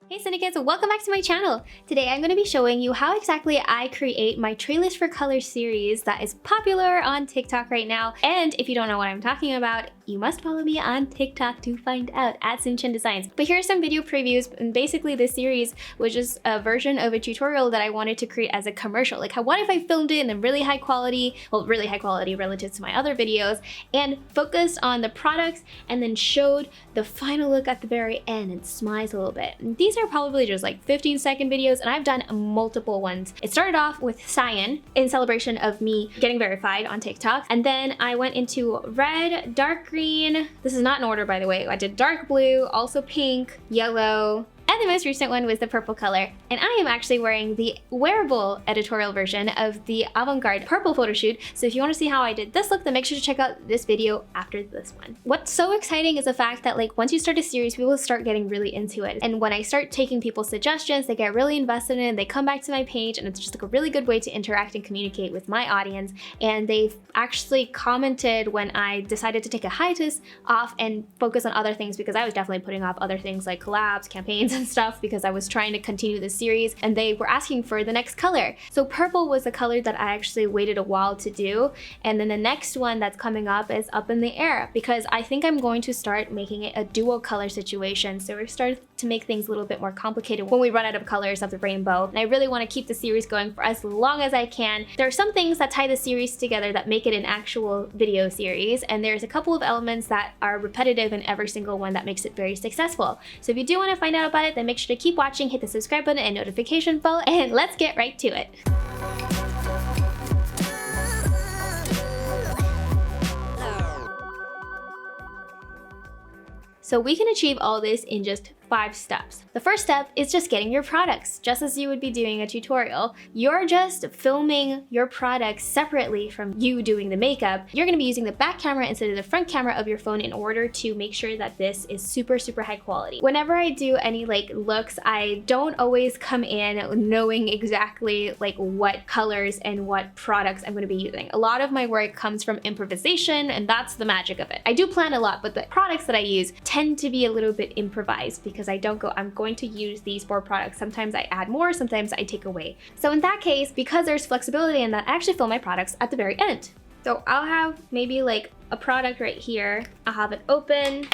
Hey syndicates, welcome back to my channel. Today I'm going to be showing you how exactly I create my Traylist for Color series that is popular on TikTok right now. And if you don't know what I'm talking about, you must follow me on TikTok to find out at Chen Designs. But here are some video previews, and basically this series was just a version of a tutorial that I wanted to create as a commercial. Like, what if I filmed it in really high quality, well, really high quality relative to my other videos, and focused on the products and then showed the final look at the very end and smiles a little bit. And these are probably just like 15-second videos, and I've done multiple ones. It started off with cyan in celebration of me getting verified on TikTok, and then I went into red, dark green. This is not in order, by the way. I did dark blue, also pink, yellow, and the most recent one was the purple color. And I am actually wearing the wearable editorial version of the avant-garde purple photo shoot. So if you want to see how I did this look, then make sure to check out this video after this one. What's so exciting is the fact that like once you start a series, people start getting really into it. And when I start taking people's suggestions, they get really invested in it, they come back to my page, and it's just like a really good way to interact and communicate with my audience. And they've actually commented when I decided to take a hiatus off and focus on other things, because I was definitely putting off other things like collabs, campaigns, and stuff, because I was trying to continue the series, and they were asking for the next color. So purple was the color that I actually waited a while to do, and then the next one that's coming up is up in the air, because I think I'm going to start making it a dual color situation. So we're starting to make things a little bit more complicated when we run out of colors of the rainbow, and I really want to keep the series going for as long as I can. There are some things that tie the series together that make it an actual video series, and there's a couple of elements that are repetitive in every single one that makes it very successful. So if you do want to find out about it, then make sure to keep watching, hit the subscribe button and notification bell, and let's get right to it. So we can achieve all this in just 5 steps. The first step is just getting your products. Just as you would be doing a tutorial, you're just filming your products separately from you doing the makeup. You're gonna be using the back camera instead of the front camera of your phone in order to make sure that this is super high quality. Whenever I do any like looks, I don't always come in knowing exactly like what colors and what products I'm gonna be using. A lot of my work comes from improvisation, and that's the magic of it. I do plan a lot, but the products that I use tend to be a little bit improvised, because I'm going to use these 4 products. Sometimes I add more, sometimes I take away. So in that case, because there's flexibility in that, I actually film my products at the very end. So I'll have maybe like a product right here. I'll have it open.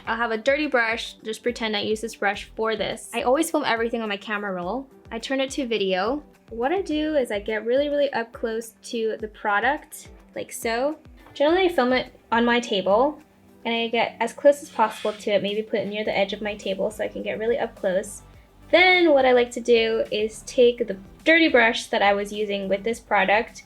I'll have a dirty brush. Just pretend I use this brush for this. I always film everything on my camera roll. I turn it to video. What I do is I get really up close to the product, like so. Generally I film it on my table, and I get as close as possible to it, maybe put it near the edge of my table so I can get really up close. Then what I like to do is take the dirty brush that I was using with this product,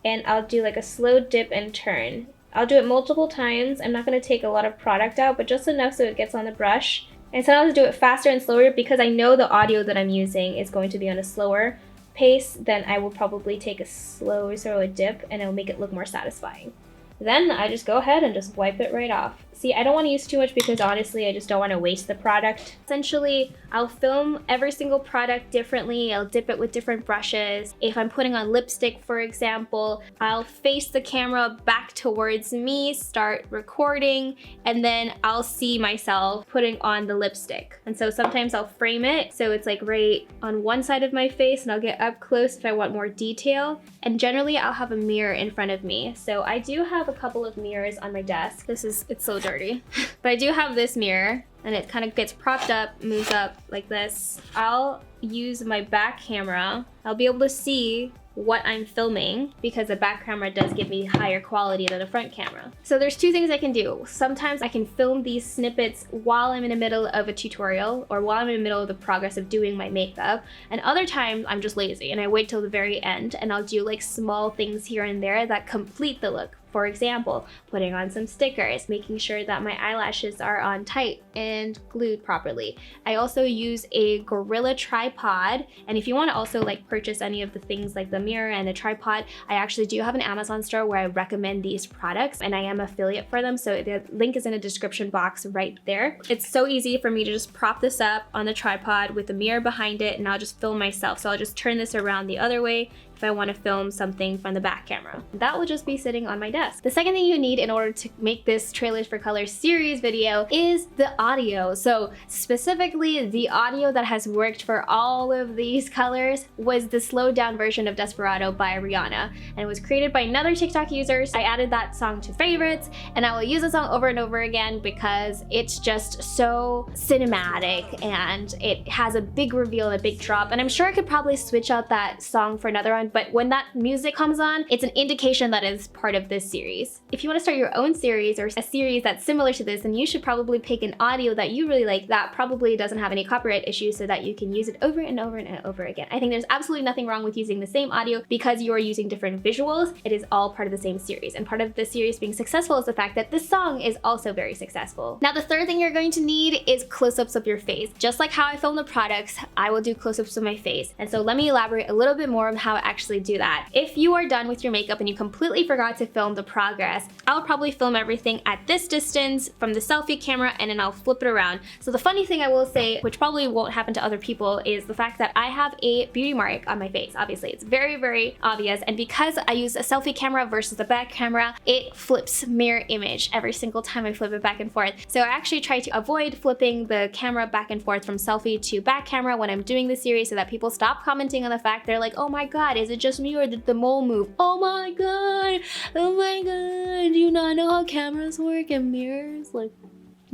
and I'll do like a slow dip and turn. I'll do it multiple times. I'm not gonna take a lot of product out, but just enough so it gets on the brush. And sometimes I do it faster and slower, because I know the audio that I'm using is going to be on a slower pace. Then I will probably take a slower sort of dip, and it'll make it look more satisfying. Then I just go ahead and just wipe it right off. See, I don't want to use too much, because honestly, I just don't want to waste the product. Essentially, I'll film every single product differently. I'll dip it with different brushes. If I'm putting on lipstick, for example, I'll face the camera back towards me, start recording, and then I'll see myself putting on the lipstick. And so sometimes I'll frame it so it's like right on one side of my face, and I'll get up close if I want more detail. And generally, I'll have a mirror in front of me. So I do have a couple of mirrors on my desk. It's so dirty. But I do have this mirror, and it kind of gets propped up, moves up like this. I'll use my back camera. I'll be able to see what I'm filming, because the back camera does give me higher quality than the front camera. So there's 2 things I can do. Sometimes I can film these snippets while I'm in the middle of a tutorial, or while I'm in the middle of the progress of doing my makeup. And other times I'm just lazy and I wait till the very end, and I'll do like small things here and there that complete the look. For example, putting on some stickers, making sure that my eyelashes are on tight and glued properly. I also use a Gorilla tripod, and if you want to also like purchase any of the things like the mirror and the tripod, I actually do have an Amazon store where I recommend these products, and I am affiliate for them, so the link is in the description box right there. It's so easy for me to just prop this up on the tripod with the mirror behind it, and I'll just film myself. So I'll just turn this around the other way, if I want to film something from the back camera. That will just be sitting on my desk. The second thing you need in order to make this Trailers for Colors series video is the audio. So specifically, the audio that has worked for all of these colors was the slowed down version of Desperado by Rihanna, and it was created by another TikTok user. So I added that song to favorites, and I will use the song over and over again because it's just so cinematic and it has a big reveal and a big drop. And I'm sure I could probably switch out that song for another one, but when that music comes on, it's an indication that it's part of this series. If you want to start your own series or a series that's similar to this, then you should probably pick an audio that you really like that probably doesn't have any copyright issues so that you can use it over and over and over again. I think there's absolutely nothing wrong with using the same audio because you are using different visuals. It is all part of the same series, and part of the series being successful is the fact that this song is also very successful. Now, the third thing you're going to need is close-ups of your face. Just like how I film the products, I will do close-ups of my face. And so let me elaborate a little bit more on how I actually do that. If you are done with your makeup and you completely forgot to film the progress, I'll probably film everything at this distance from the selfie camera, and then I'll flip it around. So the funny thing I will say, which probably won't happen to other people, is the fact that I have a beauty mark on my face. Obviously, it's very, very obvious. And because I use a selfie camera versus a back camera, it flips mirror image every single time I flip it back and forth. So I actually try to avoid flipping the camera back and forth from selfie to back camera when I'm doing the series so that people stop commenting on the fact they're like, oh my god, is it just me or did the mole move? Oh my god, do you not know how cameras work and mirrors? Like,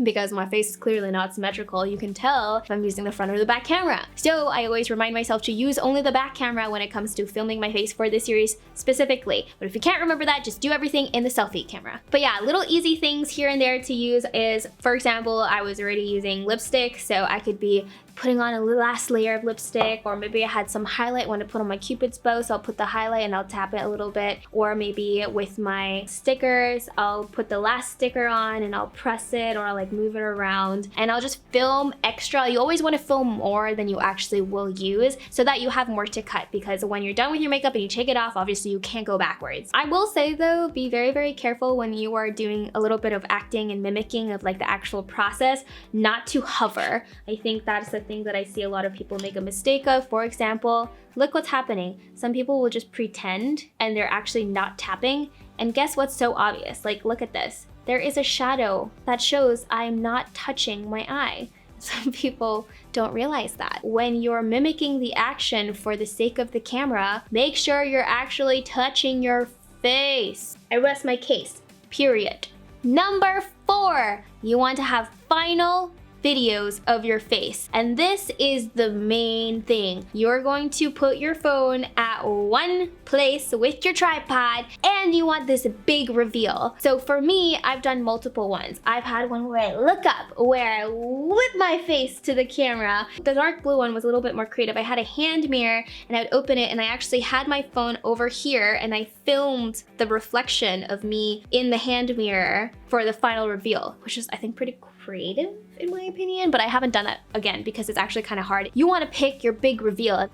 because my face is clearly not symmetrical, you can tell if I'm using the front or the back camera. So I always remind myself to use only the back camera when it comes to filming my face for this series specifically. But if you can't remember that, just do everything in the selfie camera. But yeah, little easy things here and there to use is, for example, I was already using lipstick, so I could be putting on a last layer of lipstick, or maybe I had some highlight when I put on my Cupid's bow, so I'll put the highlight and I'll tap it a little bit. Or maybe with my stickers, I'll put the last sticker on and I'll press it, or I'll like move it around, and I'll just film extra. You always want to film more than you actually will use so that you have more to cut, because when you're done with your makeup and you take it off, obviously you can't go backwards. I will say though, be very, very careful when you are doing a little bit of acting and mimicking of like the actual process, not to hover. I think that's the thing that I see a lot of people make a mistake of. For example, look what's happening. Some people will just pretend and they're actually not tapping. And guess what's so obvious? Like, look at this. There is a shadow that shows I'm not touching my eye. Some people don't realize that. When you're mimicking the action for the sake of the camera, make sure you're actually touching your face. I rest my case, period. Number 4, you want to have final videos of your face. And this is the main thing. You're going to put your phone at one place with your tripod, and you want this big reveal. So for me, I've done multiple ones. I've had one where I look up, where I whip my face to the camera. The dark blue one was a little bit more creative. I had a hand mirror and I would open it, and I actually had my phone over here and I filmed the reflection of me in the hand mirror for the final reveal, which is, I think, pretty creative in my opinion, but I haven't done that again because it's actually kind of hard. You want to pick your big reveal and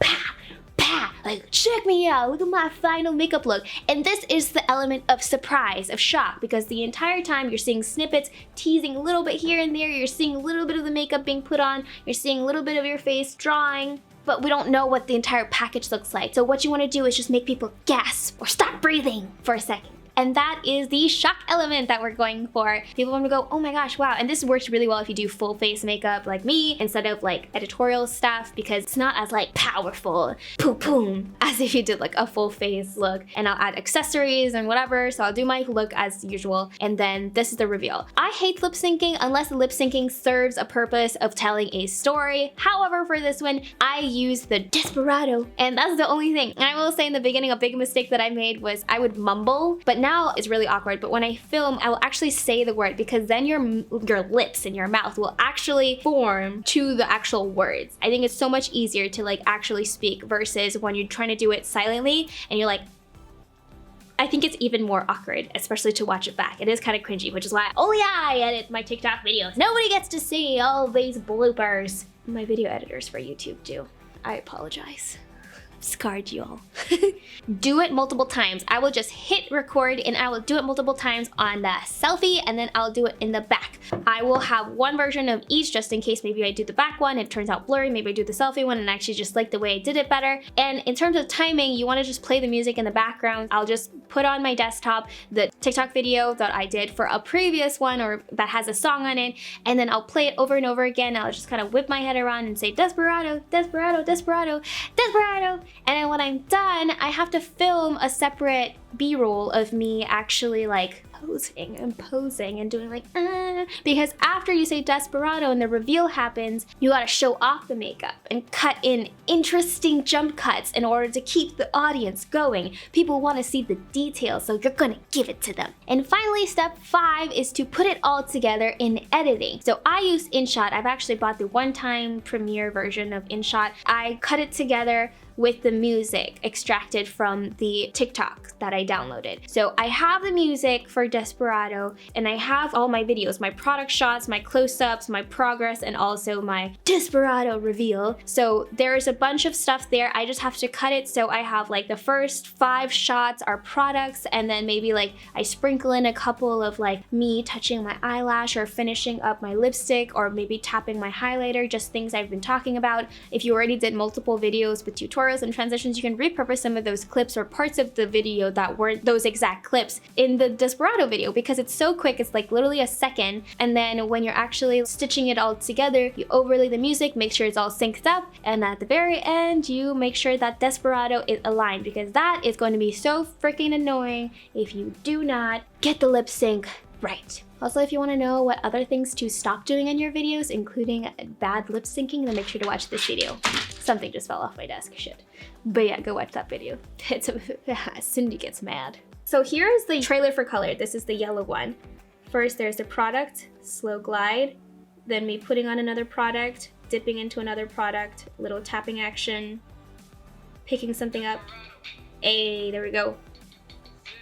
like, check me out, look at my final makeup look. And this is the element of surprise, of shock, because the entire time you're seeing snippets, teasing a little bit here and there, you're seeing a little bit of the makeup being put on, you're seeing a little bit of your face drawing, but we don't know what the entire package looks like. So what you want to do is just make people gasp or stop breathing for a second. And that is the shock element that we're going for. People want to go, oh my gosh, wow. And this works really well if you do full face makeup like me instead of like editorial stuff, because it's not as like powerful, boom, as if you did like a full face look. And I'll add accessories and whatever. So I'll do my look as usual. And then this is the reveal. I hate lip syncing unless the lip syncing serves a purpose of telling a story. However, for this one, I use the Desperado, and that's the only thing. And I will say in the beginning, a big mistake that I made was I would mumble, but now it's really awkward. But when I film, I will actually say the word, because then your lips and your mouth will actually form to the actual words. I think it's so much easier to like actually speak versus when you're trying to do it silently and you're like, I think it's even more awkward, especially to watch it back. It is kind of cringy, which is why only I edit my TikTok videos. Nobody gets to see all these bloopers. My video editors for YouTube do. I apologize. scarred you all. Do it multiple times. I will just hit record and I will do it multiple times on the selfie, and then I'll do it in the back. I will have one version of each just in case maybe I do the back one, it turns out blurry, maybe I do the selfie one and I actually just like the way I did it better. And in terms of timing, you wanna just play the music in the background. I'll just put on my desktop the TikTok video that I did for a previous one or that has a song on it, and then I'll play it over and over again. I'll just kind of whip my head around and say Desperado, Desperado, Desperado, Desperado. And then when I'm done, I have to film a separate B-roll of me actually like posing and doing like because after you say Desperado and the reveal happens, you gotta show off the makeup and cut in interesting jump cuts in order to keep the audience going. People want to see the details, so you're gonna give it to them. And finally, step 5 is to put it all together in editing. So I use InShot. I've actually bought the one-time premiere version of InShot. I cut it together with the music extracted from the TikTok that I downloaded. So I have the music for Desperado, and I have all my videos, my product shots, my close-ups, my progress, and also my Desperado reveal. So there's a bunch of stuff there. I just have to cut it. So I have like the first 5 shots are products, and then maybe like I sprinkle in a couple of like me touching my eyelash or finishing up my lipstick or maybe tapping my highlighter, just things I've been talking about. If you already did multiple videos with tutorials and transitions, you can repurpose some of those clips or parts of the video that weren't those exact clips in the Desperado video because it's so quick. It's like literally a second. And then when you're actually stitching it all together, you overlay the music, make sure it's all synced up, and at the very end, you make sure that Desperado is aligned, because that is going to be so freaking annoying if you do not get the lip sync right. Also, if you want to know what other things to stop doing in your videos, including bad lip syncing, then make sure to watch this video. Something just fell off my desk, shit. But yeah, go watch that video. Cindy gets mad. So here is the trailer for color. This is the yellow one. First, there's the product, slow glide, then me putting on another product, dipping into another product, little tapping action, picking something up. Hey, there we go.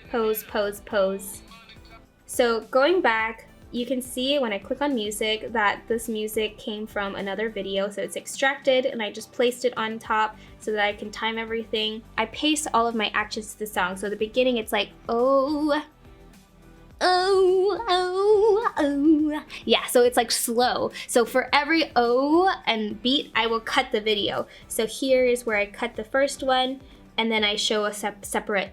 Pose, pose, pose. So going back, you can see when I click on music that this music came from another video, so it's extracted and I just placed it on top so that I can time everything. I paste all of my actions to the song. So at the beginning it's like, oh, oh, oh, oh. Yeah, so it's like slow. So for every oh and beat, I will cut the video. So here is where I cut the first one, and then I show a separate,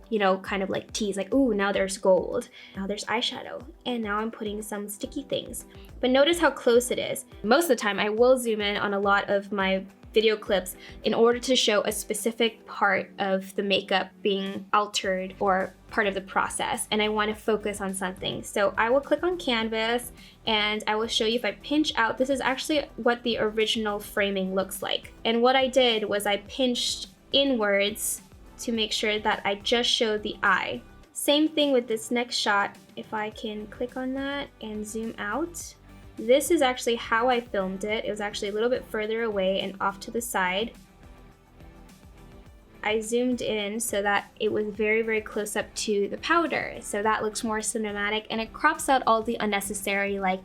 you know, kind of like tease, like, ooh, now there's gold, now there's eyeshadow, and now I'm putting some sticky things. But notice how close it is. Most of the time I will zoom in on a lot of my video clips in order to show a specific part of the makeup being altered or part of the process, and I want to focus on something. So I will click on canvas and I will show you. If I pinch out, this is actually what the original framing looks like. And what I did was I pinched inwards to make sure that I just showed the eye. Same thing with this next shot. If I can click on that and zoom out, this is actually how I filmed it. It was actually a little bit further away and off to the side. I zoomed in so that it was very, very close up to the powder. So that looks more cinematic, and it crops out all the unnecessary like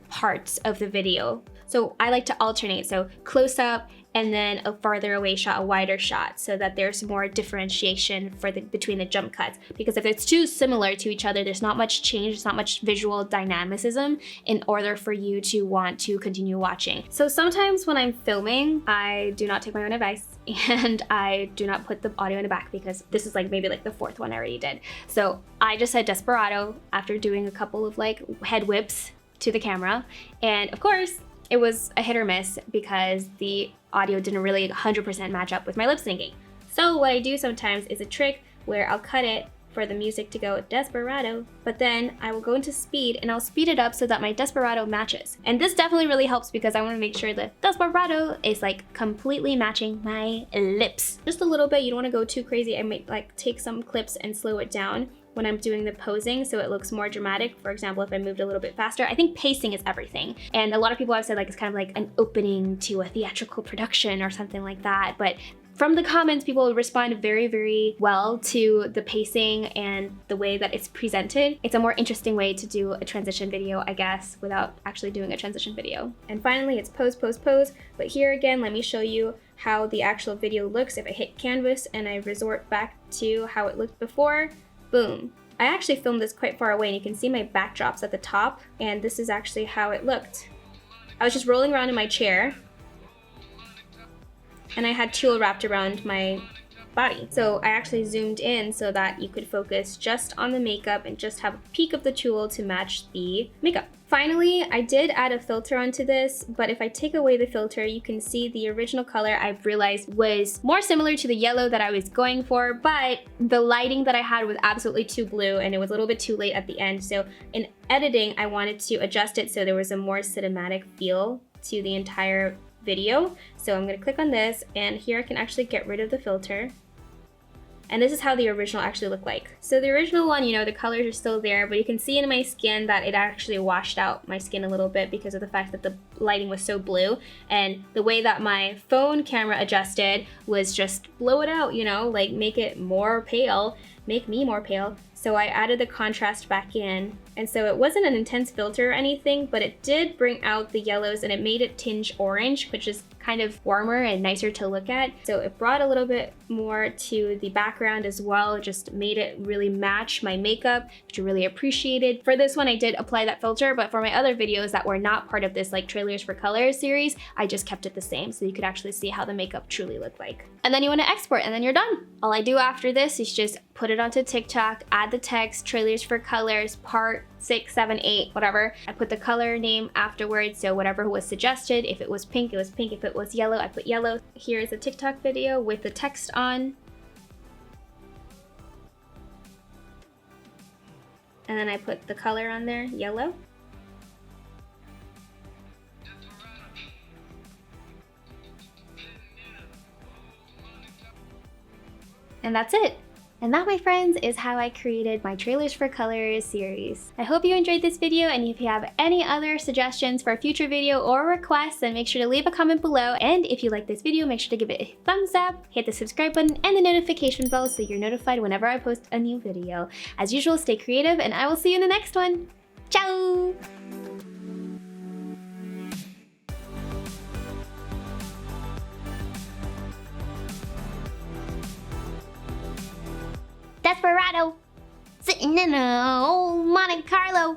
parts of the video. So I like to alternate, so close up and then a farther away shot, a wider shot, so that there's more differentiation for between the jump cuts. Because if it's too similar to each other, there's not much change, there's not much visual dynamicism in order for you to want to continue watching. So sometimes when I'm filming, I do not take my own advice and I do not put the audio in the back, because this is like maybe like the 4th one I already did. So I just said Desperado after doing a couple of like head whips to the camera, and of course it was a hit or miss because the audio didn't really 100% match up with my lip syncing. So what I do sometimes is a trick where I'll cut it for the music to go Desperado, but then I will go into speed and I'll speed it up so that my Desperado matches. And this definitely really helps because I want to make sure that Desperado is like completely matching my lips. Just a little bit, you don't want to go too crazy. I might like take some clips and slow it down when I'm doing the posing so it looks more dramatic. For example, if I moved a little bit faster. I think pacing is everything. And a lot of people have said like it's kind of like an opening to a theatrical production or something like that. But from the comments, people respond very, very well to the pacing and the way that it's presented. It's a more interesting way to do a transition video, I guess, without actually doing a transition video. And finally, it's pose, pose, pose. But here again, let me show you how the actual video looks if I hit canvas and I resort back to how it looked before, boom. I actually filmed this quite far away and you can see my backdrops at the top, and this is actually how it looked. I was just rolling around in my chair and I had tulle wrapped around my body. So I actually zoomed in so that you could focus just on the makeup and just have a peek of the tulle to match the makeup. Finally, I did add a filter onto this, but if I take away the filter, you can see the original color I've realized was more similar to the yellow that I was going for, but the lighting that I had was absolutely too blue and it was a little bit too late at the end. So in editing, I wanted to adjust it so there was a more cinematic feel to the entire video. So I'm gonna click on this, and here I can actually get rid of the filter. And this is how the original actually looked like. So the original one, you know, the colors are still there, but you can see in my skin that it actually washed out my skin a little bit because of the fact that the lighting was so blue. And the way that my phone camera adjusted was just blow it out, you know, like make it more pale, make me more pale. So I added the contrast back in. And so it wasn't an intense filter or anything, but it did bring out the yellows and it made it tinge orange, which is kind of warmer and nicer to look at. So it brought a little bit more to the background as well. It just made it really match my makeup, which I really appreciated. For this one, I did apply that filter, but for my other videos that were not part of this like Trailers for Colors series, I just kept it the same so you could actually see how the makeup truly looked like. And then you want to export and then you're done. All I do after this is just put it onto TikTok, add the text, Trailers for Colors, part 6, 7, 8, whatever. I put the color name afterwards, so whatever was suggested. If it was pink, it was pink. If it was yellow, I put yellow. Here's a TikTok video with the text on. And then I put the color on there, yellow. And that's it. And that, my friends, is how I created my Trailers for Colors series. I hope you enjoyed this video, and if you have any other suggestions for a future video or requests, then make sure to leave a comment below. And if you like this video, make sure to give it a thumbs up, hit the subscribe button and the notification bell so you're notified whenever I post a new video. As usual, stay creative, and I will see you in the next one. Ciao! Desperado, sitting in a old Monte Carlo.